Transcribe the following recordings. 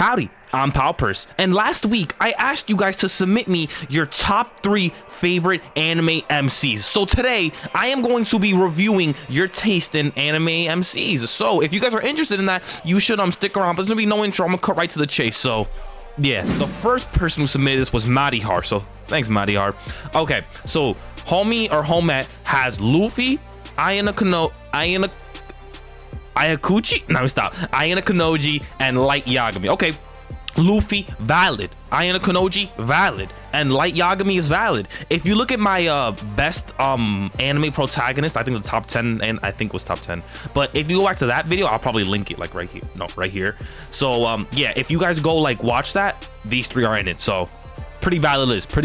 Howdy, I'm Palpers, and last week I asked you guys to submit me your top 3 favorite anime MCs. So today I am going to be reviewing your taste in anime MCs. So if you guys are interested in that, you should stick around, but there's gonna be no intro. I'm gonna cut right to the chase. So yeah, the first person who submitted this was Madihar, so thanks Madihar. Okay, so homie or homette has Luffy, Ayakuchi? No, stop. Ayana Kanoji and Light Yagami. Okay, Luffy, valid. Ayana Kanoji, valid. And Light Yagami is valid. If you look at my best anime protagonist, I think the top 10, and I think was top 10. But if you go back to that video, I'll probably link it like right here. No, right here. So yeah, if you guys go like watch that, these 3 are in it. So pretty valid list,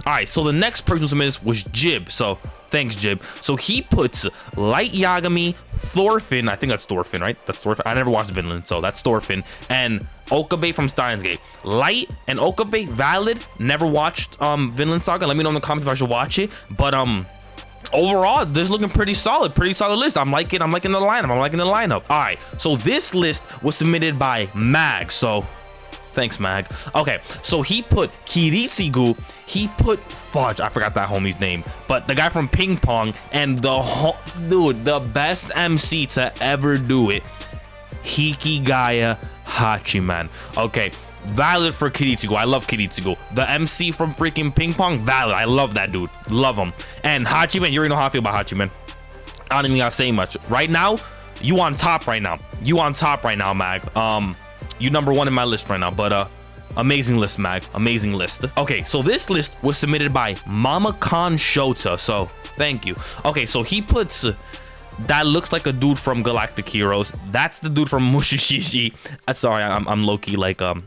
All right, so the next person who submitted was Jib. So thanks, Jib. So he puts Light Yagami, Thorfinn, I think that's Thorfinn, right? That's Thorfinn. I never watched Vinland, so that's Thorfinn, and Okabe from Steins Gate. Light and Okabe, valid. Never watched Vinland Saga. Let me know in the comments if I should watch it. But overall, this is looking pretty solid list. I'm liking the lineup. All right, so this list was submitted by Mag. So thanks, Mag. Okay, so he put Kiritsugu, he put fudge, I forgot that homie's name, but the guy from Ping Pong, and dude, the best MC to ever do it, Hikigaya Hachiman. Okay, valid for Kiritsugu. I love Kiritsugu. The MC from freaking Ping Pong, valid. I love that dude. Love him. And Hachiman, you already know how I feel about Hachiman. I don't even gotta say much. Right now, you on top right now. Mag. You number 1 in my list right now, but amazing list, Mag, amazing list. Okay, so this list was submitted by Mama Khan Shota, so thank you. Okay, so he puts that looks like a dude from Galactic Heroes. That's the dude from Mushishishi. Sorry, I'm low-key like I'm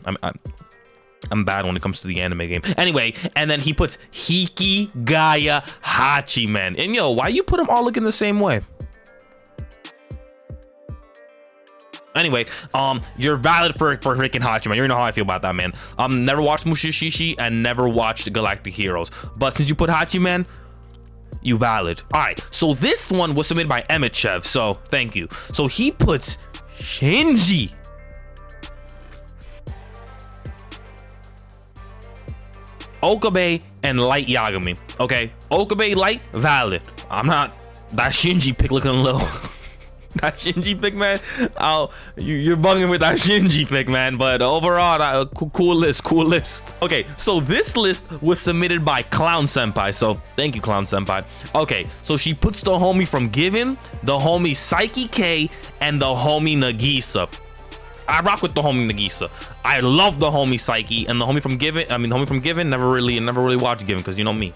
bad when it comes to the anime game. Anyway, and then he puts Hikigaya Hachiman. And yo, why you put them all looking the same way? Anyway, you're valid for freaking Hachiman. You know how I feel about that, man. Never watched Mushishishi and never watched Galactic Heroes, but since you put Hachiman, you valid. All right, so this one was submitted by Emichev, so thank you. So he puts Shinji, Okabe, and Light Yagami. Okay, Okabe, Light, valid. I'm not that Shinji pick looking a little. That Shinji pick, man. Oh, you're bugging with that Shinji pick, man. But overall, cool list. Okay, so this list was submitted by Clown Senpai. So thank you, Clown Senpai. Okay, so she puts the homie from Given, the homie Psyche K, and the homie Nagisa. I rock with the homie Nagisa. I love the homie Psyche, and the homie from Given. I mean, the homie from Given never really watched Given because you know me.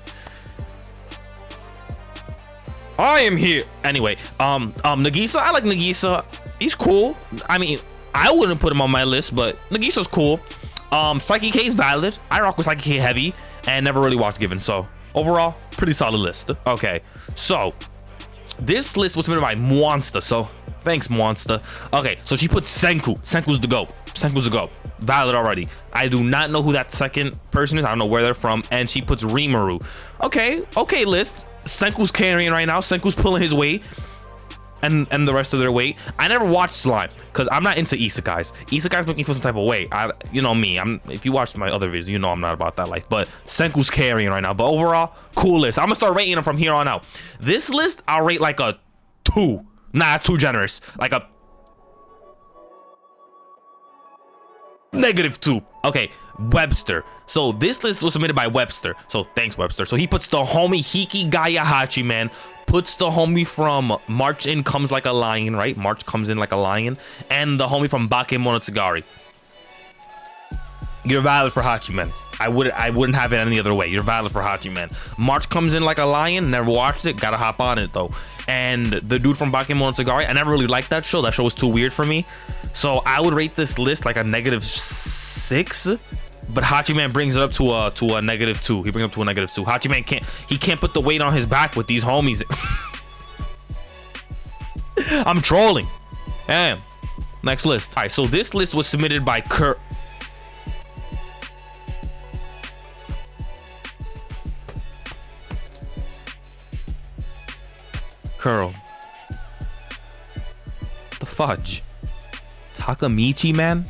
I am here. Anyway, Nagisa, I like Nagisa. He's cool. I mean, I wouldn't put him on my list, but Nagisa's cool. Psyche K is valid. I rock with Psyche K heavy and never really watched Given. So overall, pretty solid list. Okay, so this list was submitted by MWANSTA. So thanks, MWANSTA. Okay, so she put Senku. Senku's the GOAT. Valid already. I do not know who that second person is. I don't know where they're from. And she puts Rimuru. Okay, list. Senku's carrying right now. Senku's pulling his weight and the rest of their weight. I never watched Slime because I'm not into isekais. Isekais make me feel some type of way. You know me. If you watch my other videos, you know I'm not about that life. But Senku's carrying right now. But overall, cool list. I'm gonna start rating them from here on out. This list, I'll rate like a 2. Nah, that's too generous. Like a -2. Okay, Webster. So this list was submitted by Webster. So thanks, Webster. So he puts the homie Hikigaya Hachiman, puts the homie from March In Comes Like a Lion, right? March Comes In Like a Lion, and the homie from Bakemonogatari. You're valid for Hachiman. I wouldn't have it any other way. You're valid for Hachiman. March Comes In Like a Lion. Never watched it. Gotta hop on it though. And the dude from Bakemonogatari, I never really liked that show. That show was too weird for me. So I would rate this list like a -6. But Hachiman brings it up to a -2. He brings it up to a -2. Hachiman can't put the weight on his back with these homies. I'm trolling. Damn. Next list. All right, so this list was submitted by Curl. The fudge. Takamichi, man.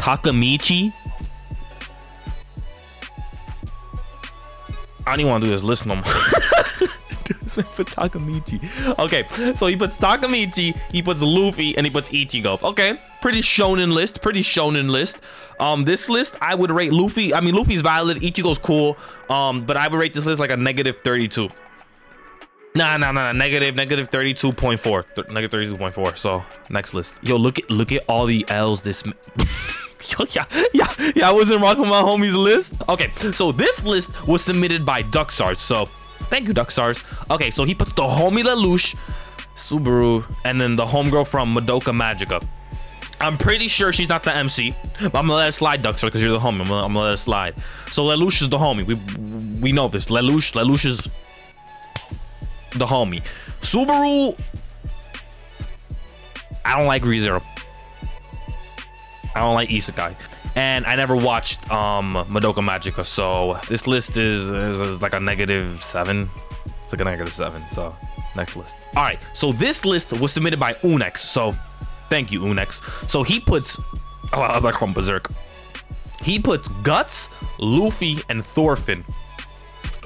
Takamichi. I don't even want to do this list no more. This man put Takamichi. Okay, so he puts Takamichi, he puts Luffy, and he puts Ichigo. Okay, pretty shonen list. Pretty shonen list. This list I would rate Luffy. I mean, Luffy's valid. Ichigo's cool. But I would rate this list like a -32. Nah. Negative 32.4. Negative 32.4. So next list. Yo, look at all the L's this. Yo, yeah. I wasn't rocking my homie's list. Okay, so this list was submitted by Duxars. So thank you, Duxars. Okay, so he puts the homie Lelouch, Subaru, and then the homegirl from Madoka Magica. I'm pretty sure she's not the MC, but I'm gonna let it slide, Duxars, because you're the homie. I'm gonna let it slide. So Lelouch is the homie. We know this. Lelouch is the homie. Subaru, I don't like ReZero. I don't like Isekai, and I never watched Madoka Magica, so this list is like a -7. It's like a -7. So next list. All right, so this list was submitted by UNEX. So thank you, UNEX. So he puts, oh, I like him Berserk. He puts Guts, Luffy, and Thorfinn.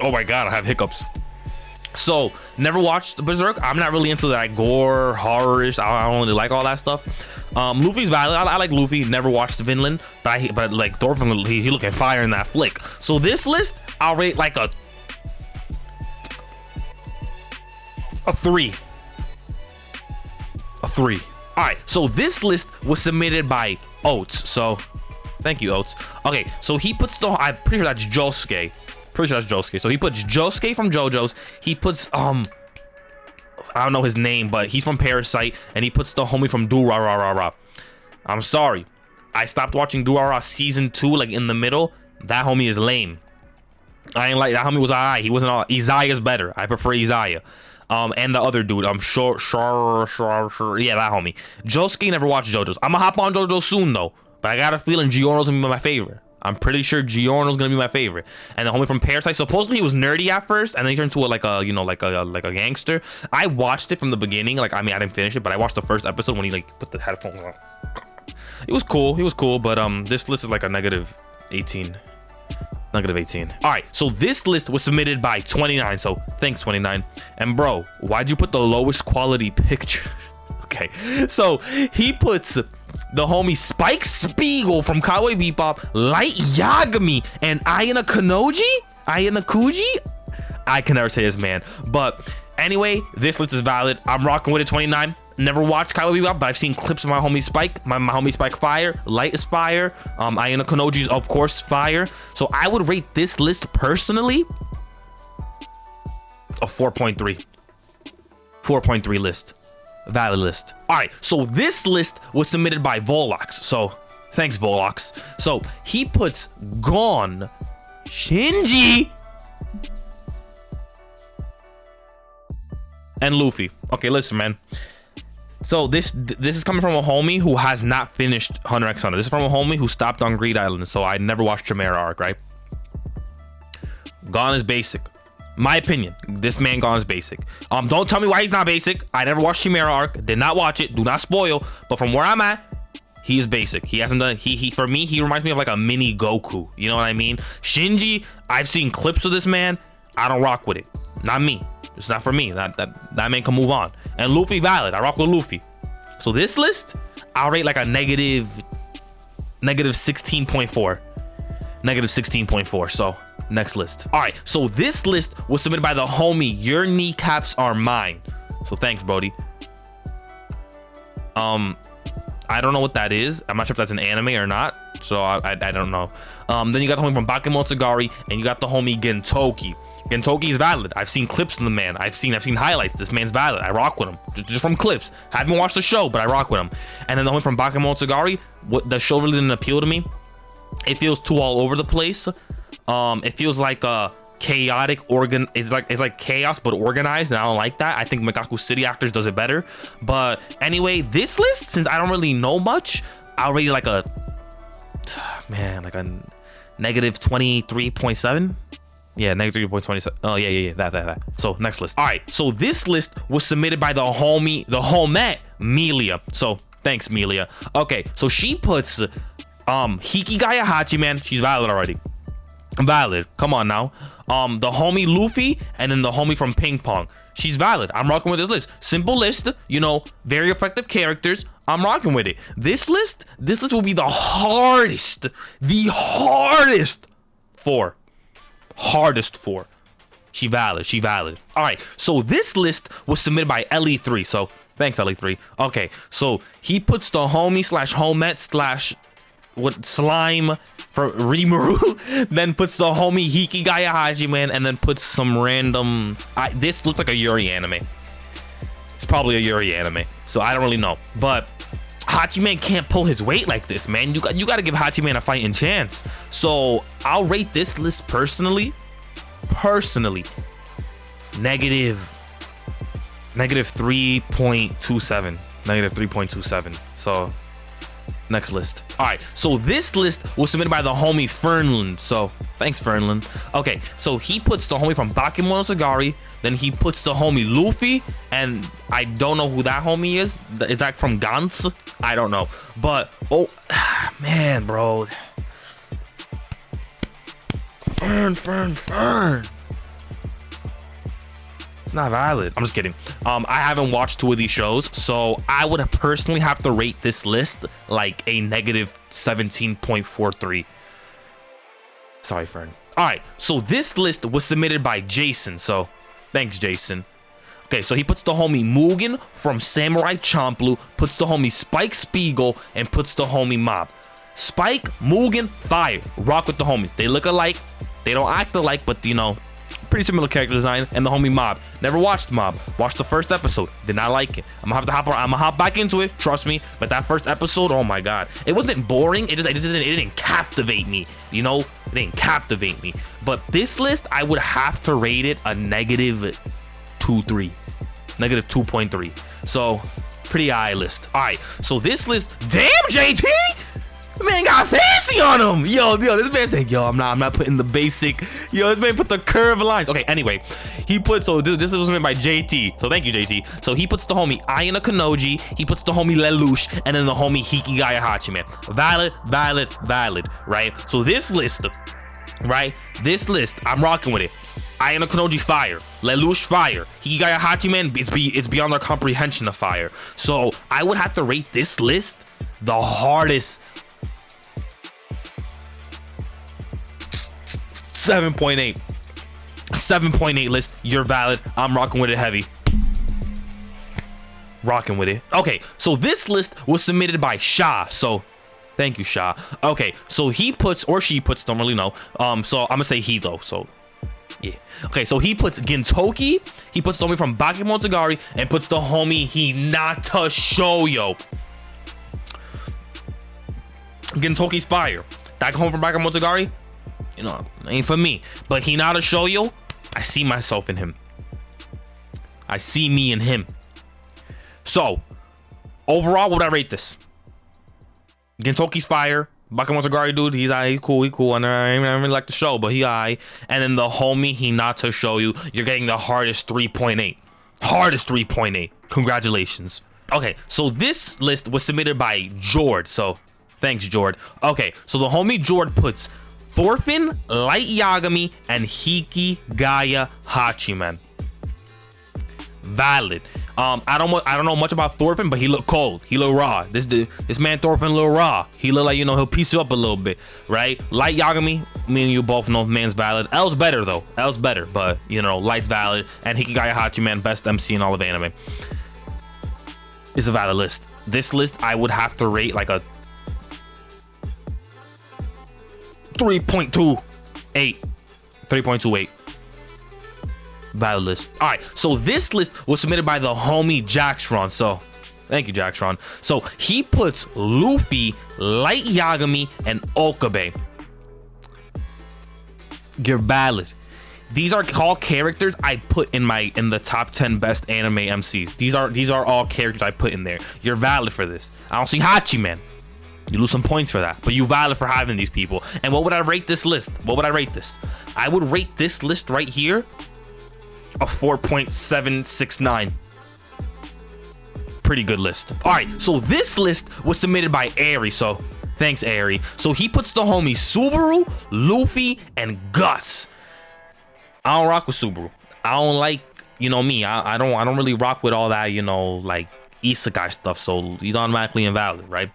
Oh my god, I have hiccups. So never watched Berserk. I'm not really into that gore, horror-ish. I don't really like all that stuff. Luffy's valid. I like Luffy. Never watched Vinland, but like Thorfinn, he looking fire in that flick. So this list, I'll rate like a 3. A 3. All right. So this list was submitted by Oats. So thank you, Oats. Okay. So he puts the. I'm pretty sure that's Josuke. Pretty sure that's Josuke. So he puts Josuke from JoJo's. He puts I don't know his name, but he's from Parasite, and he puts the homie from Durarara. I'm sorry, I stopped watching Durarara season 2 like in the middle. That homie is lame. I ain't like that homie was alright. He wasn't all. Isaiah's better. I prefer Isaiah. And the other dude, yeah, that homie. Josuke never watched JoJo's. I'm gonna hop on JoJo soon though, but I got a feeling Giorno's gonna be my favorite. I'm pretty sure Giorno's gonna be my favorite. And the homie from Parasite, supposedly he was nerdy at first, and then he turned to like a gangster. I watched it from the beginning. Like, I mean, I didn't finish it, but I watched the first episode when he like put the headphones on. It was cool. He was cool, but this list is like a -18. -18. All right, so this list was submitted by 29. So thanks, 29. And bro, why'd you put the lowest quality picture? Okay, so he puts the homie Spike Spiegel from Cowboy Bebop, Light Yagami, and Ayana Kanoji? Ayana Kuji? I can never say this man. But anyway, this list is valid. I'm rocking with it, 29. Never watched Cowboy Bebop, but I've seen clips of my homie Spike. My homie Spike fire. Light is fire. Ayana Kanoji is, of course, fire. So I would rate this list personally a 4.3. 4.3 list. Valid list. All right, so this list was submitted by Volox. So thanks, Volox. So he puts Gon, Shinji, and Luffy. Okay, listen, man. So this is coming from a homie who has not finished Hunter x Hunter. This is from a homie who stopped on Greed Island. So I never watched Chimera arc, right? Gon is basic. My opinion, this man Gon is basic. Don't tell me why he's not basic. I never watched Chimera arc, did not watch it, do not spoil. But from where I'm at, he is basic. He hasn't done. He for me, he reminds me of like a mini Goku. You know what I mean? Shinji, I've seen clips of this man. I don't rock with it. Not me. It's not for me. That man can move on. And Luffy valid. I rock with Luffy. So this list, I'll rate like a -16.4. -16.4. So. Next list. All right, so this list was submitted by the homie Your Kneecaps Are Mine. So thanks, Brody. I don't know what that is. I'm not sure if that's an anime or not, so I don't know. Then you got the homie from Bakemonogatari, and you got the homie Gentoki. Gentoki is valid. I've seen clips of the man. I've seen highlights. This man's valid. I rock with him just from clips. Haven't watched the show, but I rock with him. And then the homie from Bakemonogatari, what the show really didn't appeal to me. It feels too all over the place. It feels like a chaotic it's like chaos but organized, and I don't like that. I think Magaku City Actors does it better. But anyway, this list, since I don't really know much, I'll rate it like a -23.7. Yeah, -3.27. Oh yeah, that. So next list. All right, so this list was submitted by the homie, the homette Melia. So thanks, Melia. Okay, so she puts Hikigaya Hachiman, she's valid already. Valid. Come on now. The homie Luffy, and then the homie from Ping Pong. She's valid. I'm rocking with this list. Simple list, you know, very effective characters. I'm rocking with it. This list will be the hardest. The hardest four. Hardest four. She valid. She valid. All right. So this list was submitted by LE3. So thanks, LE3. Okay. So he puts the homie slash homet slash what slime for Rimuru, then puts the homie Hikigaya Hachiman, and then puts some random. This looks like a Yuri anime. It's probably a Yuri anime, so I don't really know. But Hachiman can't pull his weight like this, man. You got to give Hachiman a fighting chance. So I'll rate this list personally, negative 3.27, negative 3.27. So. Next list. All right, so this list was submitted by the homie Fernland. So thanks, Fernland. Okay, so he puts the homie from Bakemonogatari, then he puts the homie Luffy, and I don't know who that homie is. Is that from Gantz? I don't know. But oh man, bro. Fern. It's not valid. I'm just kidding. I haven't watched 2 of these shows, so I would personally have to rate this list like a negative 17.43. Sorry, Fern. All right, so this list was submitted by Jason. So thanks, Jason. Okay, so he puts the homie Mugen from Samurai Champloo, puts the homie Spike Spiegel, and puts the homie Mob. Spike, Mugen, fire. Rock with the homies. They look alike. They don't act alike, but you know, pretty similar character design. And the homie Mob. Never watched Mob. Watched the first episode. Did not like it. I'm gonna hop back into it. Trust me. But that first episode, oh my god, it wasn't boring. It didn't captivate me. You know, it didn't captivate me. But this list, I would have to rate it a negative 2.3, negative 2.3. So pretty high list. All right. So this list, damn JT. Man got fancy on him. Yo, this man saying, yo, I'm not putting the basic. Yo, this man put the curved lines. Okay, anyway, he put, so this was made by JT. So thank you, JT. So he puts the homie Ayana Kanoji, he puts the homie Lelouch, and then the homie Hikigaya Hachiman. Valid, right? So this list, right? This list, I'm rocking with it. Ayana Kanoji fire, Lelouch fire, Hikigaya Hachiman, it's beyond our comprehension of fire. So I would have to rate this list the hardest. 7.8 list. You're valid. I'm rocking with it heavy. Rocking with it. Okay, so this list was submitted by Sha. So thank you, Sha. Okay, so he puts, or she puts, don't really know. So I'm gonna say he though. So yeah. Okay, so he puts Gintoki, he puts the homie from Bakemonogatari, and puts the homie Hinata Shoyo. Gintoki's fire. That home from Bakemonogatari, you know, ain't for me. But Hinata Shoyo, I see myself in him. I see me in him. So, overall, what would I rate this? Gintoki's fire. Bakemonogatari dude, he's cool. He cool. And I really like the show, but he alright. And then the homie Hinata Shoyo, you're getting the hardest 3.8. Hardest 3.8. Congratulations. Okay, so this list was submitted by Jord. So, thanks, Jord. Okay, so the homie Jord puts Thorfinn, Light Yagami, and Hikigaya Hachiman. Valid. I don't know much about Thorfinn, but he look cold. He look raw. This man Thorfinn look raw. He look like, you know, he'll piece you up a little bit, right? Light Yagami, me and you both know man's valid. L's better though. L's better, but you know, Light's valid. And Hikigaya Hachiman, best MC in all of anime. It's a valid list. This list I would have to rate like a 3.28. 3.28. Valid list. All right, so this list was submitted by the homie JXXRON. So thank you, JXXRON. So he puts Luffy, Light Yagami, and Okabe. You're valid. These are all characters I put in the top 10 best anime MCs. These are all characters I put in there. You're valid for this. I don't see Hachiman. You lose some points for that, but you valid for having these people. And what would I rate this list? What would I rate this? I would rate this list right here a 4.769. Pretty good list. All right, so this list was submitted by Aries. So Thanks, Aerie. So he puts the homie Subaru, Luffy, and Guts. I don't rock with Subaru. I don't like, you know me. I don't really rock with all that, you know, like isekai stuff. So he's automatically invalid, right?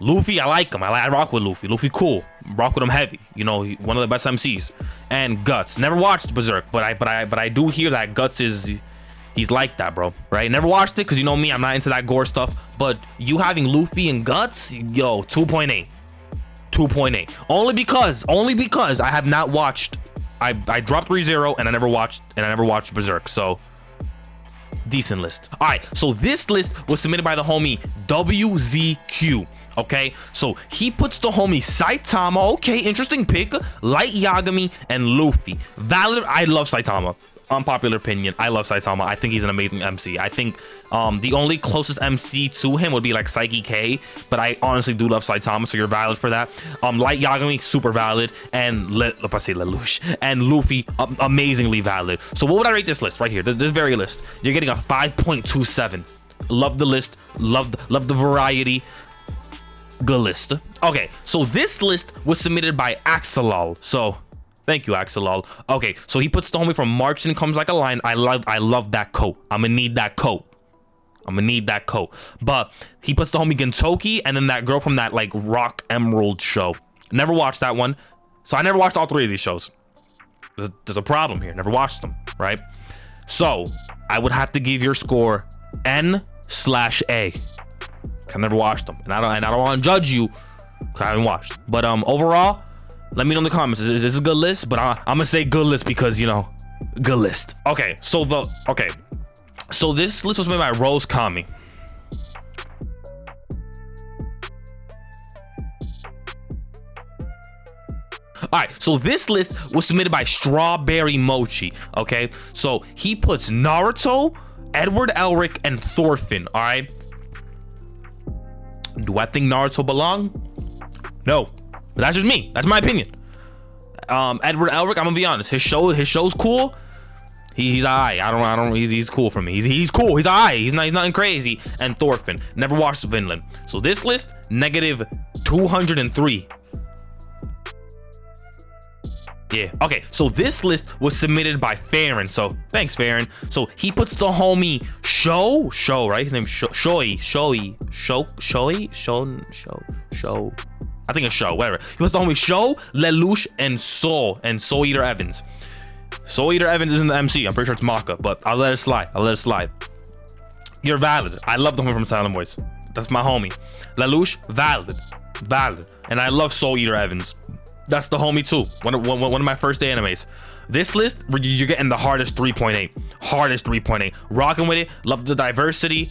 Luffy, I like him. I rock with Luffy. Luffy, cool. Rock with him heavy. You know, one of the best MCs. And Guts. Never watched Berserk, but I do hear that Guts he's like that, bro. Right? Never watched it because you know me, I'm not into that gore stuff. But you having Luffy and Guts, yo, 2.8. 2.8. Only because I have not watched. I dropped ReZero and I never watched Berserk. So decent list. All right, so this list was submitted by the homie WZQ. Okay, so he puts the homie Saitama. Okay, interesting pick. Light Yagami and Luffy. Valid. I love Saitama. Unpopular opinion, I love Saitama. I think he's an amazing MC. I think the only closest MC to him would be like Psyche K, but I honestly do love Saitama, so you're valid for that. Light Yagami, super valid, and Lelouch and Luffy, amazingly valid. So what would I rate this list right here? This very list. You're getting a 5.27. Love the list. Love the variety. Good list. Okay, so this list was submitted by Axelol. So thank you, Axelol. Okay, so he puts the homie from March and Comes Like a Lion. I love that coat. I'm gonna need that coat. But he puts the homie Gentoki and then that girl from that like Rock Emerald show. Never watched that one. So I never watched all three of these shows. There's a problem here. Never watched them, right? So I would have to give your score N/A. I never watched them, and I don't want to judge you because I haven't watched. But overall, let me know in the comments. Is this a good list? But I'm gonna say good list because you know, good list. Okay, so this list was made by Rose Kami. All right, so this list was submitted by Strawberry Mochi. Okay, so he puts Naruto, Edward Elric, and Thorfinn. All right. Do I think Naruto belong? No, but that's just me. That's my opinion. Edward Elric, I'm gonna be honest. His show's cool. He's alright. He's cool for me. He's cool. He's alright. He's nothing crazy. And Thorfinn, never watched Vinland. So this list, -203. Yeah. Okay. So this list was submitted by Farron. So thanks, Farron. So he puts the homie Show, right? His name's Shoei. I think it's Show. Whatever. He puts the homie Show, Lelouch, and Soul Eater Evans. Soul Eater Evans isn't the MC. I'm pretty sure it's Maka, but I'll let it slide. You're valid. I love the homie from Silent Voice. That's my homie. Lelouch, valid. And I love Soul Eater Evans. That's the homie too. One of my first day animes. This list, you're getting the hardest 3.8. Rocking with it. Love the diversity.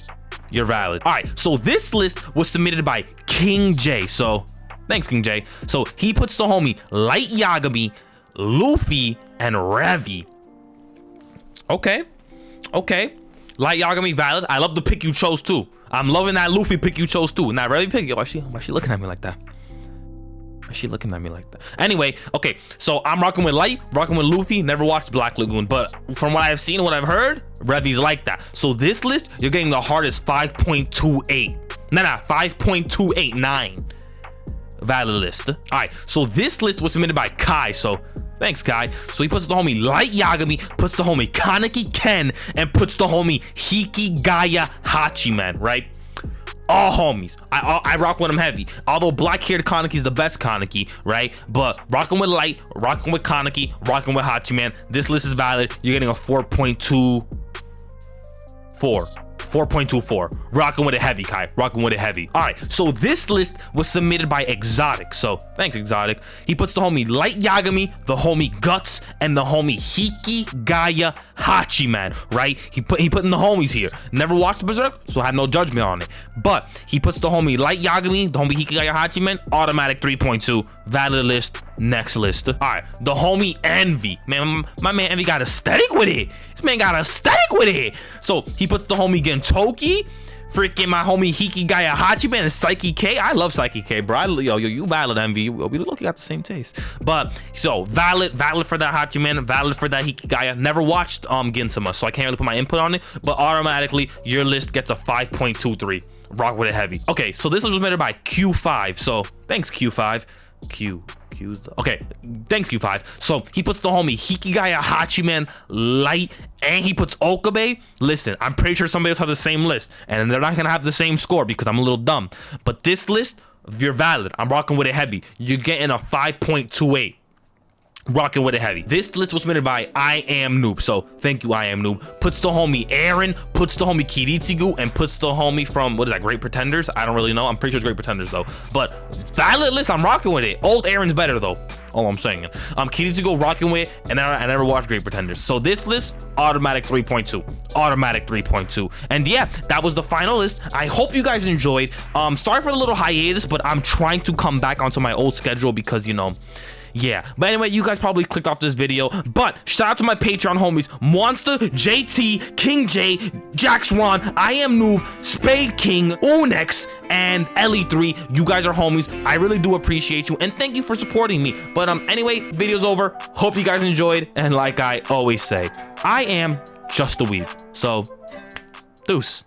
You're valid. All right. So this list was submitted by KINGJAY. So thanks, KINGJAY. So he puts the homie Light Yagami, Luffy, and Revi. Okay. Light Yagami, valid. I love the pick you chose too. I'm loving that Luffy pick you chose too. And that Revi pick, why she looking at me like that? Anyway, okay, so I'm rocking with Light, rocking with Luffy. Never watched Black Lagoon, but from what I've seen and what I've heard, Revi's like that. So this list, you're getting the hardest 5.28. Nah, 5.289. Valid list. All right, so this list was submitted by Kai. So thanks, Kai. So he puts the homie Light Yagami, puts the homie Kaneki Ken, and puts the homie Hikigaya Hachiman, right? All homies. I rock with them heavy. Although black-haired Kaneki is the best Kaneki, right? But rocking with Light, rocking with Kaneki, rocking with Hachiman. This list is valid. You're getting a 4.24. 4.24. Rocking with it heavy, Kai. Rocking with it heavy. All right. So this list was submitted by Exotic. So thanks, Exotic. He puts the homie Light Yagami, the homie Guts, and the homie Hikigaya Hachiman. Right? He putting the homies here. Never watched Berserk, so I have no judgment on it. But he puts the homie Light Yagami, the homie Hikigaya Hachiman, automatic 3.2. Valid list. Next list. All right. The homie Envy. Man, my man Envy got aesthetic with it. This man got aesthetic with it. So he puts the homie Gentoki, freaking my homie Hikigaya Hachiman and Psyche K. I love Psyche K, bro. Yo, you valid envy. We look got the same taste. But so valid for that Hachiman, valid for that Hikigaya. Never watched Gintama, so I can't really put my input on it. But automatically, your list gets a 5.23. Rock with it heavy. Okay, so this was made by Q5. So thanks Q5. Okay, thanks Q5. So he puts the homie Hikigaya Hachiman light, and he puts Okabe. Listen, I'm pretty sure somebody else has the same list, and they're not gonna have the same score because I'm a little dumb. But this list, you're valid. I'm rocking with it heavy. You're getting a 5.28. Rocking with it heavy. This list was made by IAMNOOB, so thank you IAMNOOB. Puts the homie Aaron, puts the homie Kiritsugu, and puts the homie from, what is that, Great Pretenders? I don't really know. I'm pretty sure it's Great Pretenders though. But valid list, I'm rocking with it. Old Aaron's better though. All I'm saying. Kiritsugu rocking with it, and I never watched Great Pretenders. So this list, automatic 3.2. Automatic 3.2. And yeah, that was the final list. I hope you guys enjoyed. Sorry for the little hiatus, but I'm trying to come back onto my old schedule because, you know, yeah. But anyway, you guys probably clicked off this video. But shout out to my Patreon homies, MWANSTA, JT, KINGJAY, JXXRON, IAMNOOB, SPADEKING, UNEX, and LE3. You guys are homies. I really do appreciate you, and thank you for supporting me. But anyway, video's over. Hope you guys enjoyed, and like I always say, I am just a weeb. So, deuce.